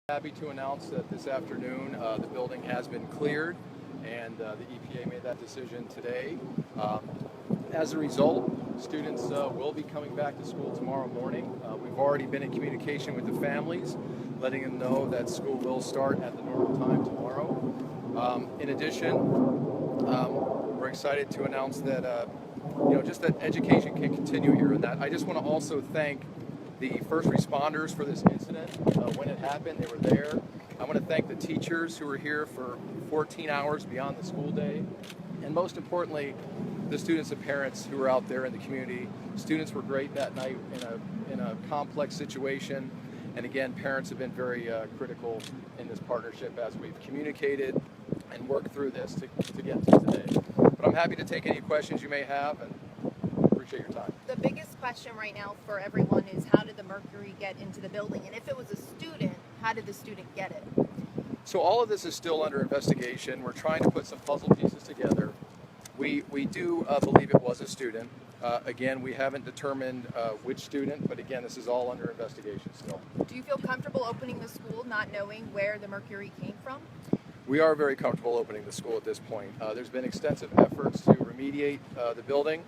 Happy to announce that this afternoon the building has been cleared, and the EPA made that decision today. As a result, students will be coming back to school tomorrow morning. We've already been in communication with the families, letting them know that school will start at the normal time tomorrow. In addition, we're excited to announce that just that education can continue here, and that I just want to also thank the first responders for this incident. When it happened, they were there. I want to thank the teachers who were here for 14 hours beyond the school day. And most importantly, the students and parents who were out there in the community. Students were great that night in a complex situation. And again, parents have been very critical in this partnership as we've communicated and worked through this to get to today. But I'm happy to take any questions you may have, and appreciate your time. The biggest question right now for everyone is, how did the mercury get into the building? And if it was a student, how did the student get it? So all of this is still under investigation. We're trying to put some puzzle pieces together. We do believe it was a student. Again, we haven't determined which student, but again, this is all under investigation still. Do you feel comfortable opening the school not knowing where the mercury came from? We are very comfortable opening the school at this point. There's been extensive efforts to remediate the building.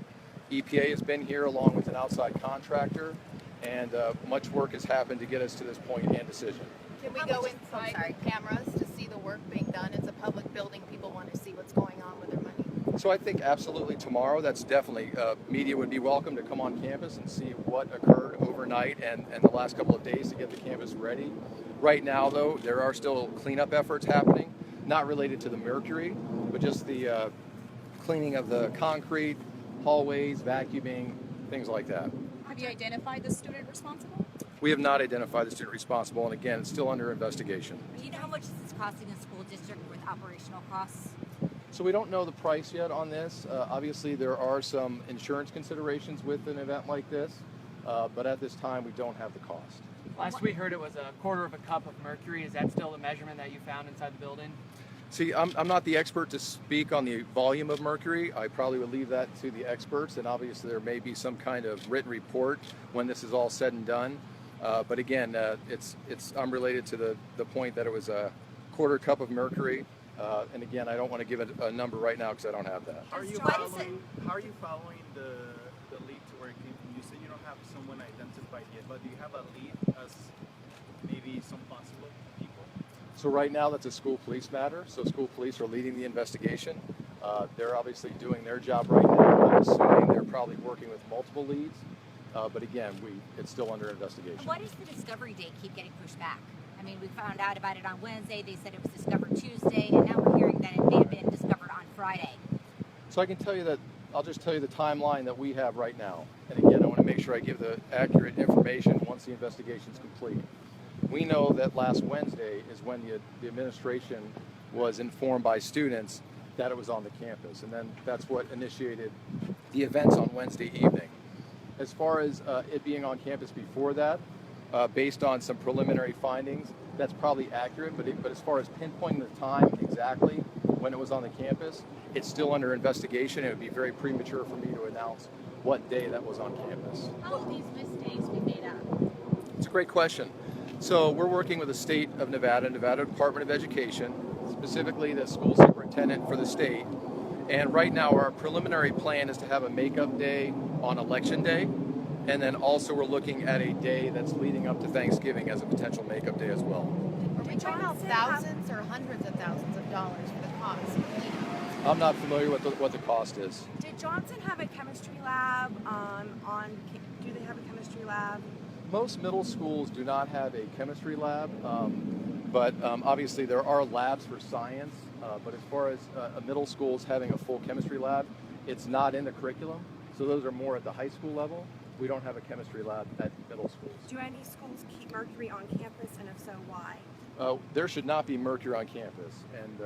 EPA has been here along with an outside contractor, and much work has happened to get us to this point and decision. Can we go inside with cameras to see the work being done? It's a public building. People want to see what's going on with their money. So I think absolutely tomorrow, that's definitely, media would be welcome to come on campus and see what occurred overnight and the last couple of days to get the campus ready. Right now, though, there are still cleanup efforts happening, not related to the mercury, but just the cleaning of the concrete, hallways, vacuuming, things like that. Have you identified the student responsible? We have not identified the student responsible, and again, it's still under investigation. Do you know how much this is costing the school district with operational costs? So we don't know the price yet on this. Obviously, there are some insurance considerations with an event like this, but at this time, we don't have the cost. Last we heard it was a quarter of a cup of mercury. Is that still the measurement that you found inside the building? See, I'm not the expert to speak on the volume of mercury. I probably would leave that to the experts, and obviously there may be some kind of written report when this is all said and done. But again, it's unrelated to the point that it was a quarter cup of mercury. And again, I don't want to give a number right now because I don't have that. How are you following the lead to where it came from? You said you don't have someone identified yet, but do you have a lead as maybe some possible people? So right now, that's a school police matter. So school police are leading the investigation. They're obviously doing their job right now. I'm assuming they're probably working with multiple leads. But again, it's still under investigation. Why does the discovery date keep getting pushed back? I mean, we found out about it on Wednesday. They said it was discovered Tuesday, and now we're hearing that it may have been discovered on Friday. So I can tell you that, I'll just tell you the timeline that we have right now. And again, I want to make sure I give the accurate information once the investigation is complete. We know that last Wednesday is when the administration was informed by students that it was on the campus, and then that's what initiated the events on Wednesday evening. As far as it being on campus before that, based on some preliminary findings, that's probably accurate, but as far as pinpointing the time exactly when it was on the campus, it's still under investigation. It would be very premature for me to announce what day that was on campus. How will these mistakes be made up? It's a great question. So we're working with the state of Nevada, Nevada Department of Education, specifically the school superintendent for the state. And right now our preliminary plan is to have a makeup day on election day. And then also we're looking at a day that's leading up to Thanksgiving as a potential makeup day as well. Are we talking about thousands or hundreds of thousands of dollars for the cost of cleanup? I'm not familiar with what the cost is. Did Johnson have a chemistry lab do they have a chemistry lab? Most middle schools do not have a chemistry lab, but obviously there are labs for science. But as far as middle schools having a full chemistry lab, it's not in the curriculum. So those are more at the high school level. We don't have a chemistry lab at middle schools. Do any schools keep mercury on campus, and if so, why? There should not be mercury on campus, and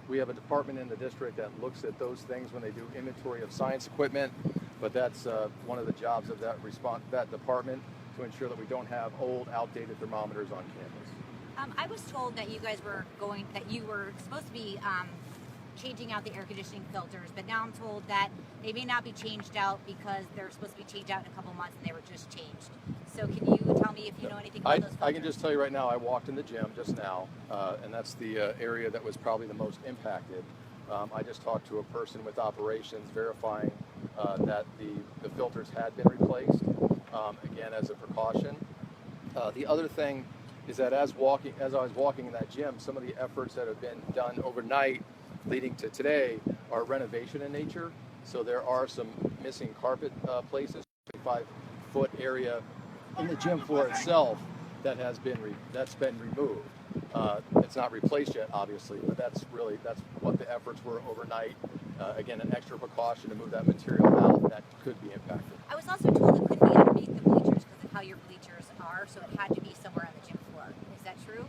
we have a department in the district that looks at those things when they do inventory of science equipment. But that's one of the jobs of that department, to ensure that we don't have old, outdated thermometers on campus. I was told that you guys were supposed to be changing out the air conditioning filters, but now I'm told that they may not be changed out because they're supposed to be changed out in a couple months and they were just changed. So can you tell me if you know anything about those filters? I can just tell you right now, I walked in the gym just now, and that's the area that was probably the most impacted. I just talked to a person with operations verifying that the filters had been replaced, again, as a precaution. The other thing is that as I was walking in that gym, some of the efforts that have been done overnight leading to today are renovation in nature. So there are some missing carpet places, 25-foot area in the gym floor itself that's been removed. It's not replaced yet, obviously, but that's what the efforts were overnight. Again, an extra precaution to move that material out that could be impacted. I was also told it couldn't be underneath the bleachers because of how your bleachers are, so it had to be somewhere on the gym floor. Is that true?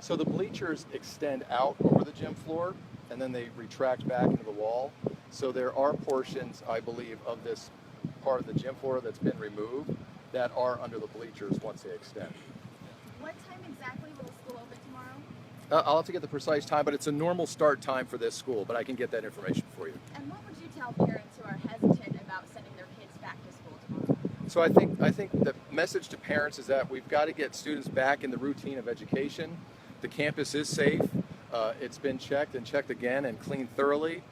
So the bleachers extend out over the gym floor, and then they retract back into the wall. So there are portions, I believe, of this part of the gym floor that's been removed that are under the bleachers once they extend. What time exactly will the school open tomorrow? I'll have to get the precise time, but it's a normal start time for this school, but I can get that information for you. And what would you tell parents who are hesitant about sending their kids back to school tomorrow? So I think the message to parents is that we've got to get students back in the routine of education. The campus is safe. It's been checked and checked again and cleaned thoroughly.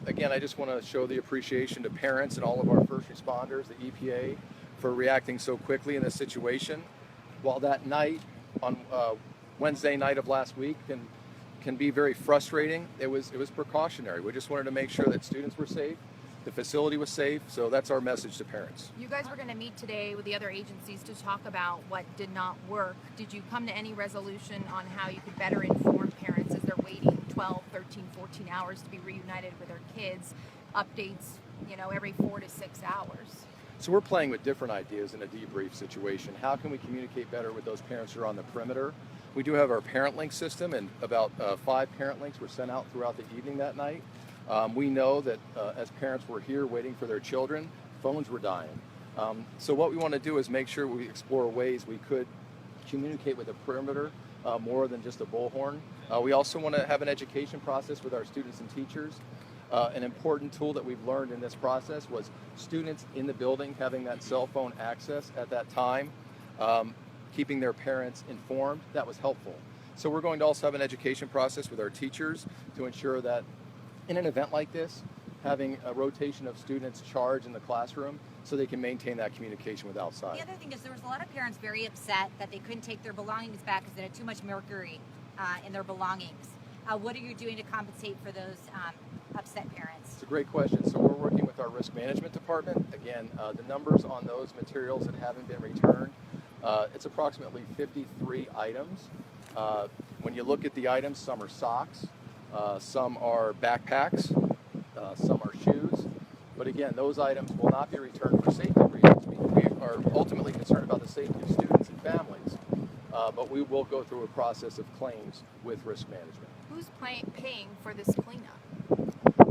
Again, I just want to show the appreciation to parents and all of our first responders, the EPA, for reacting so quickly in this situation. While that night, on Wednesday night of last week, can be very frustrating, it was precautionary. We just wanted to make sure that students were safe, the facility was safe, so that's our message to parents. You guys were going to meet today with the other agencies to talk about what did not work. Did you come to any resolution on how you could better inform parents as they're waiting 12, 13, 14 hours to be reunited with their kids? Updates, every 4 to 6 hours. So we're playing with different ideas in a debrief situation. How can we communicate better with those parents who are on the perimeter? We do have our parent link system, and about 5 parent links were sent out throughout the evening that night. We know that as parents were here waiting for their children, phones were dying. So what we want to do is make sure we explore ways we could communicate with the perimeter more than just a bullhorn. We also want to have an education process with our students and teachers. An important tool that we've learned in this process was students in the building having that cell phone access at that time, keeping their parents informed. That was helpful. So we're going to also have an education process with our teachers to ensure that in an event like this, having a rotation of students charge in the classroom so they can maintain that communication with outside. The other thing is there was a lot of parents very upset that they couldn't take their belongings back because they had too much mercury in their belongings. What are you doing to compensate for those upset parents? It's a great question. So we're working with our risk management department. Again, the numbers on those materials that haven't been returned, it's approximately 53 items. When you look at the items, some are socks, some are backpacks, some are shoes. But again, those items will not be returned for safety reasons. We are ultimately concerned about the safety of students and families, but we will go through a process of claims with risk management. Who's paying for this cleanup?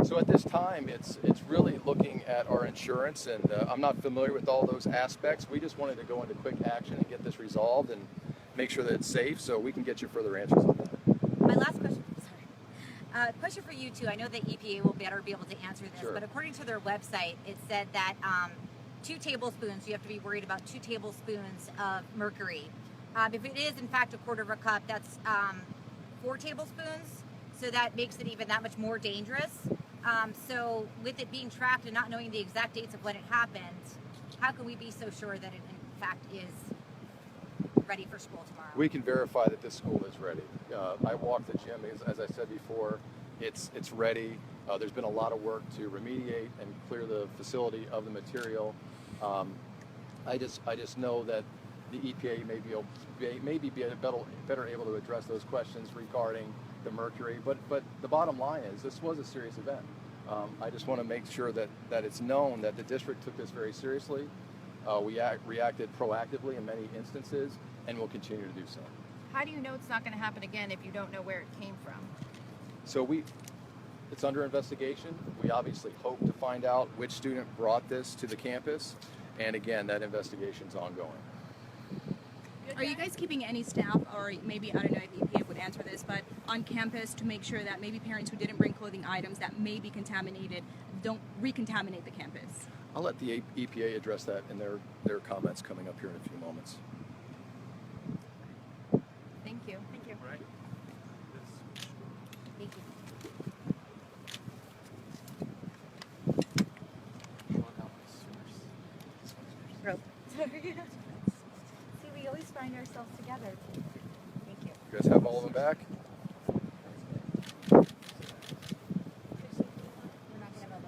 So at this time, it's really looking at our insurance, and I'm not familiar with all those aspects. We just wanted to go into quick action and get this resolved and make sure that it's safe, so we can get you further answers on that. My last question, question for you too. I know that EPA will better be able to answer this, Sure. But according to their website, it said that 2 tablespoons, you have to be worried about 2 tablespoons of mercury. If it is in fact a quarter of a cup, that's 4 tablespoons. So that makes it even that much more dangerous. So with it being tracked and not knowing the exact dates of when it happened, how can we be so sure that it in fact is ready for school tomorrow? We can verify that this school is ready. I walked the gym, as I said before, it's ready. There's been a lot of work to remediate and clear the facility of the material. I just know that the EPA may be better able to address those questions regarding the mercury, but the bottom line is this was a serious event. I just want to make sure that it's known that the district took this very seriously. We reacted proactively in many instances, and will continue to do so. How do you know it's not going to happen again if you don't know where it came from? So it's under investigation. We obviously hope to find out which student brought this to the campus, and again, that investigation's ongoing. Are you guys keeping any staff, or maybe, I don't know if EPA would answer this, but on campus to make sure that maybe parents who didn't bring clothing items that may be contaminated don't recontaminate the campus? I'll let the EPA address that in their comments coming up here in a few moments. Thank you. Thank you. Right? Thank you. See, we always find ourselves together. Thank you. You guys have all of them back? We're not gonna have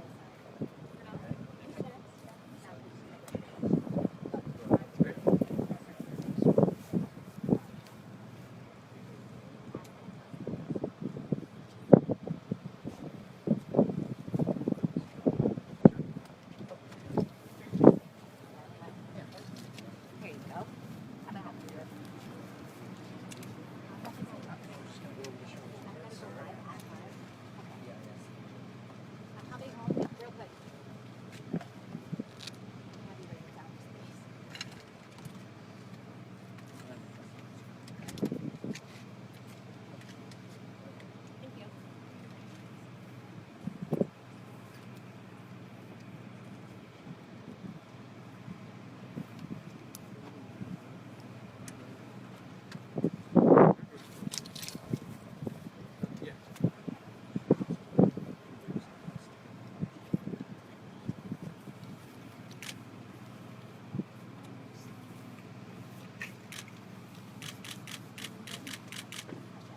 Here you go. I'm gonna have to do it. I'll be home real quick. Thank you.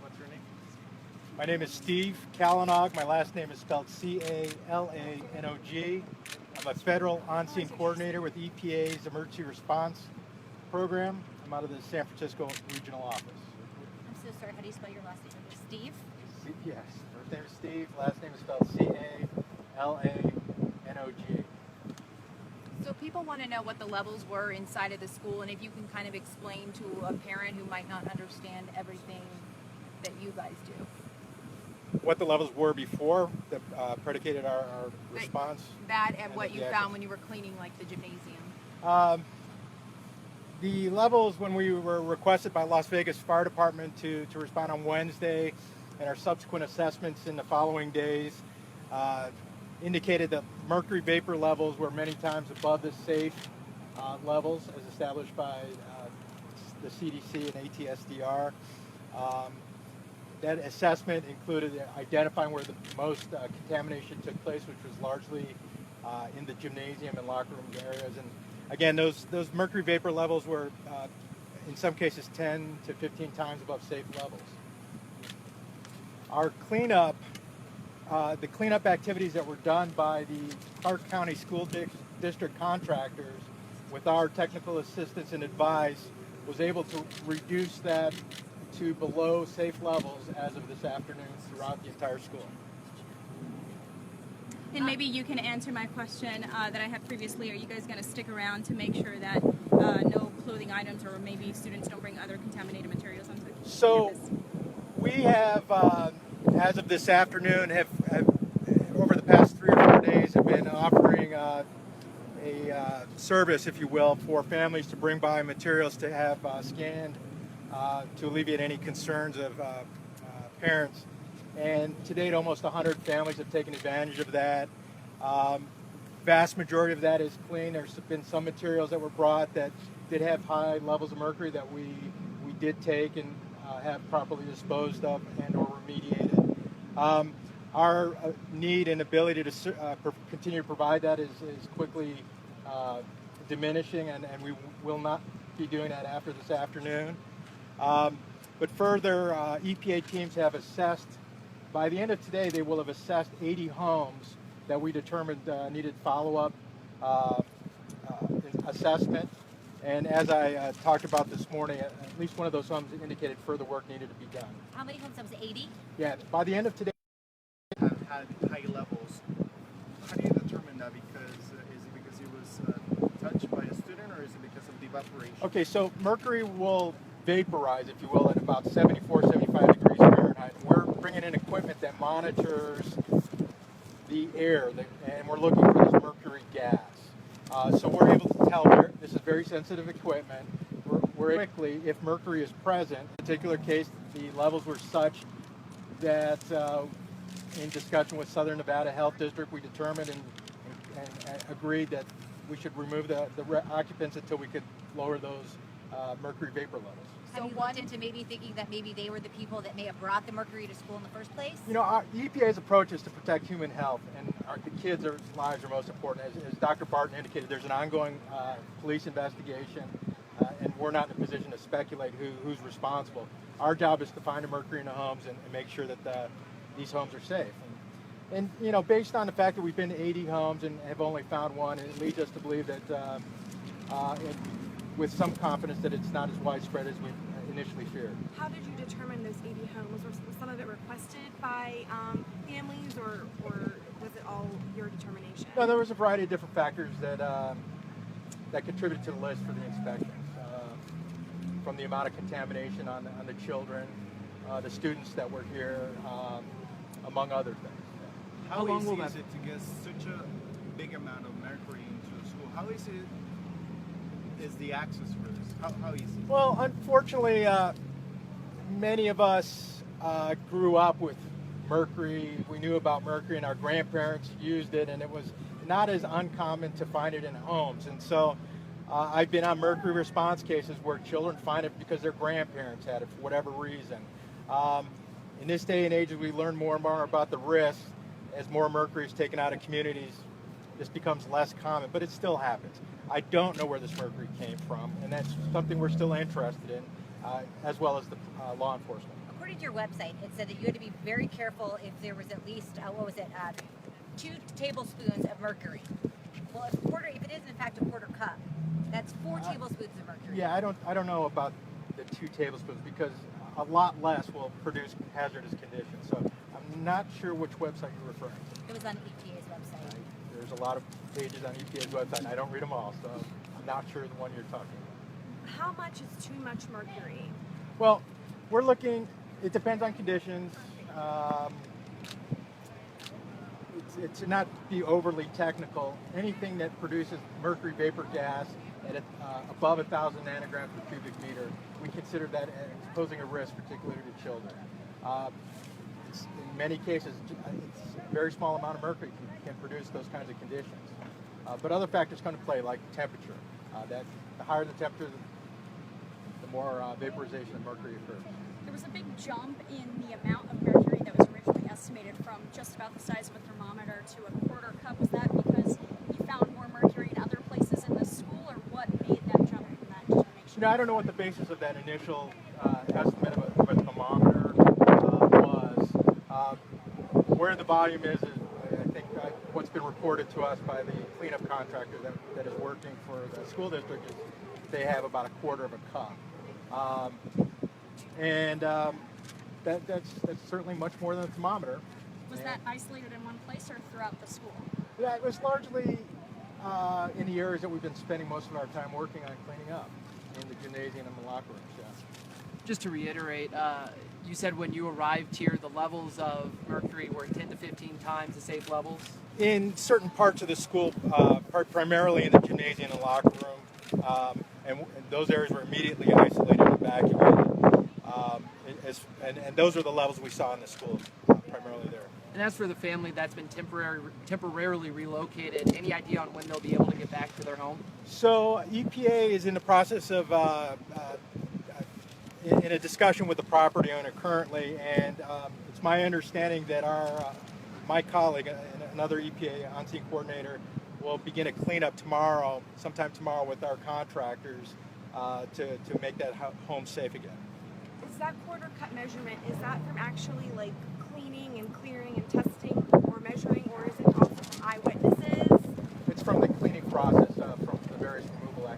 What's your name? My name is Steve Kalanog. My last name is spelled C-A-L-A-N-O-G. I'm a federal on-scene coordinator with EPA's Emergency Response Program. I'm out of the San Francisco Regional Office. I'm so sorry. How do you spell your last name? Steve? Yes, first name is Steve, last name is spelled C-A-L-A-N-O-G. So people want to know what the levels were inside of the school, and if you can kind of explain to a parent who might not understand everything that you guys do. What the levels were before that predicated our response. That and And what the you actions. found when you were cleaning like the gymnasium. The levels when we were requested by Las Vegas Fire Department to respond on Wednesday and our subsequent assessments in the following days indicated that mercury vapor levels were many times above the safe levels as established by the CDC and ATSDR. That assessment included identifying where the most contamination took place, which was largely in the gymnasium and locker room areas. And again, those mercury vapor levels were in some cases 10 to 15 times above safe levels. Our cleanup, the cleanup activities that were done by the Clark County School District contractors with our technical assistance and advice was able to reduce that to below safe levels as of this afternoon throughout the entire school. And maybe you can answer my question that I had previously. Are you guys going to stick around to make sure that no clothing items or maybe students don't bring other contaminated materials onto So campus? we have, as of this afternoon, have over the past 3 or 4 days, have been offering a service, if you will, for families to bring by materials to have scanned to alleviate any concerns of parents. And to date, almost 100 families have taken advantage of that. Vast majority of that is clean. There's been some materials that were brought that did have high levels of mercury that we did take and have properly disposed of and or remediated. Our need and ability to continue to provide that is quickly diminishing, and we will not be doing that after this afternoon. But further, EPA teams have assessed, by the end of today, they will have assessed 80 homes that we determined needed follow-up assessment. And as I talked about this morning, at least one of those homes indicated further work needed to be done. How many homes? That was 80? Yeah, by the end of today, Have had high levels. How do you determine that? Because is it because it was touched by a student, or is it because of the evaporation? okay, so mercury will vaporize, if you will, at about 74, 75 degrees Fahrenheit. We're bringing in equipment that monitors the air, and we're looking for this mercury gas. So we're able to tell, this is very sensitive equipment, we're where quickly, if mercury is present, in a particular case, the levels were such that in discussion with Southern Nevada Health District, we determined and agreed that we should remove the occupants until we could lower those mercury vapor levels. Have you looked into maybe thinking that maybe they were the people that may have brought the mercury to school in the first place? You know, the EPA's approach is to protect human health, and the kids' lives are most important. As Dr. Barton indicated, there's an ongoing police investigation, and we're not in a position to speculate who's responsible. Our job is to find the mercury in the homes and make sure that these homes are safe. And you know, based on the fact that we've been to 80 homes and have only found one, it leads us to believe that with some confidence that it's not as widespread as we initially feared. How did you determine those 80 homes? Was some of it requested by families, or was it all your determination? No, there was a variety of different factors that contributed to the list for the inspections. From the amount of contamination on the children, the students that were here, among other things. How long will easy that is it to get such a big amount of mercury into a school? How easy is the access for this? How easy? Well, unfortunately, many of us grew up with mercury. We knew about mercury, and our grandparents used it, and it was not as uncommon to find it in homes. And so I've been on mercury response cases where children find it because their grandparents had it for whatever reason. In this day and age, as we learn more and more about the risks, as more mercury is taken out of communities, this becomes less common, but it still happens. I don't know where this mercury came from, and that's something we're still interested in, as well as the law enforcement. According to your website, it said that you had to be very careful if there was at least, 2 tablespoons of mercury. Well, if it is in fact a quarter cup, that's 4 tablespoons of mercury. Yeah, I don't know about the 2 tablespoons, because a lot less will produce hazardous conditions. So I'm not sure which website you're referring to. It was on EPA's website. There's a lot of pages on EPA's website, and I don't read them all, so I'm not sure the one you're talking about. How much is too much mercury? Well, we're looking, it depends on conditions. It's not to be overly technical. Anything that produces mercury vapor gas at above 1,000 nanograms per cubic meter, we consider that as posing a risk, particularly to children. In many cases, it's a very small amount of mercury can produce those kinds of conditions. But other factors come into play, like temperature. The higher the temperature, the more vaporization of mercury occurs. There was a big jump in the amount of mercury that was originally estimated from just about the size of a thermometer to a quarter cup. Was that because you found more mercury in other places in the school, or what made that jump from that determination? You know, I don't know what the basis of that initial estimate of a thermometer was. Where the volume is I think what's been reported to us by the cleanup contractor that is working for the school district is they have about a quarter of a cup. That's certainly much more than a thermometer. Was that isolated in one place or throughout the school? Yeah, it was largely in the areas that we've been spending most of our time working on cleaning up, in the gymnasium and the locker rooms. Yeah. Just to reiterate, you said when you arrived here, the levels of mercury were 10 to 15 times the safe levels? In certain parts of the school, primarily in the gymnasium and locker room, and those areas were immediately isolated and evacuated. And those are the levels we saw in the school, primarily there. And as for the family that's been temporarily relocated, any idea on when they'll be able to get back to their home? So EPA is in the process of in a discussion with the property owner currently, and it's my understanding that my colleague, another EPA on-scene coordinator, will begin a cleanup sometime tomorrow with our contractors to make that home safe again. Is that quarter cup measurement, is that from actually like cleaning and clearing and testing or measuring, or is it also from eyewitnesses? It's from the cleaning process, from the various removal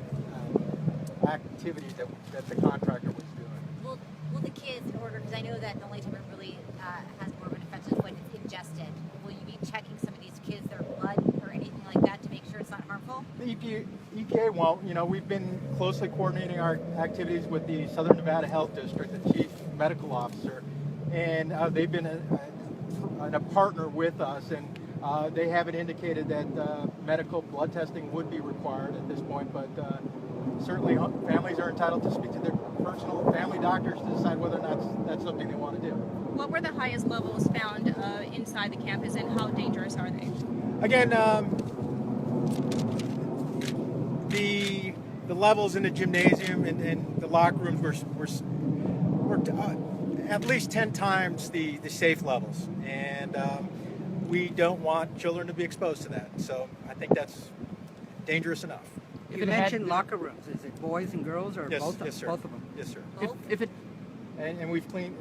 activities that the contractor was doing. Will the kids, in order, because I know that the only time it really has more of an effect is when it's ingested, will you be checking some of these kids, their blood or anything like that to make sure it's not harmful? The EPA won't. You know, we've been closely coordinating our activities with the Southern Nevada Health District, the chief medical officer, and they've been a partner with us, and they haven't indicated that medical blood testing would be required at this point, but certainly families are entitled to speak to their personal family doctors to decide whether or not that's something they want to do. What were the highest levels found inside the campus, and how dangerous are they? Again, the levels in the gymnasium and the locker rooms were at least 10 times the safe levels, and we don't want children to be exposed to that. So I think that's dangerous enough. You mentioned locker rooms. Is it boys and girls or Yes, both, yes, sir. both of them? Yes, sir. Both? If it And we've cleaned,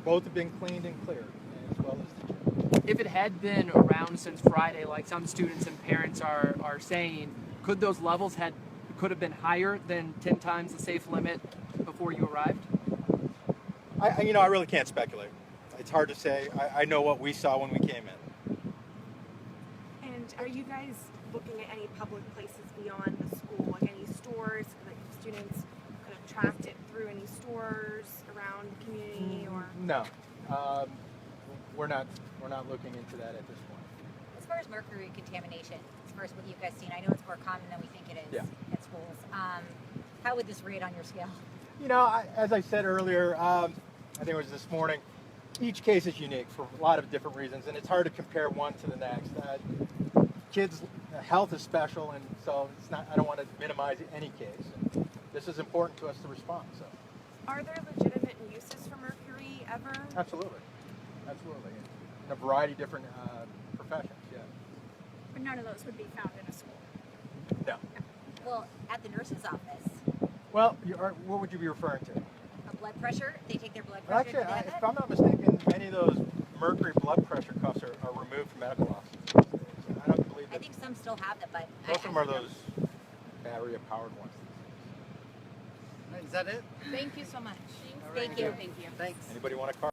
both have been cleaned and cleared, as well as the gym. if it had been around since Friday, like some students and parents are saying, could those levels could have been higher than 10 times the safe limit before you arrived? I really can't speculate. It's hard to say. I know what we saw when we came in. And are you guys looking at any public places beyond the school, like any stores that students could have tracked it through any stores around the community, or? No, we're not looking into that at this point. As far as mercury contamination, as far as what you guys seen, I know it's more common than we think it is at schools. How would this rate on your scale? As I said earlier, I think it was this morning, each case is unique for a lot of different reasons, and it's hard to compare one to the next. Kids' health is special, and so it's not. I don't want to minimize any case. And this is important to us to respond. So, Are there legitimate uses for mercury ever? absolutely, in a variety of different professions. Yeah. But none of those would be found in a school. No. Well, at the nurse's office, Well, what would you be referring to? a blood pressure, they take their blood Well, pressure. actually, do they have if it? I'm not mistaken, many of those mercury blood pressure cuffs are removed from medical offices. I don't believe I that. think some still have it, but Most of them are I don't know. those battery-powered ones. Is that it? Thank you so much. Thank you. Thanks. Anybody want a card?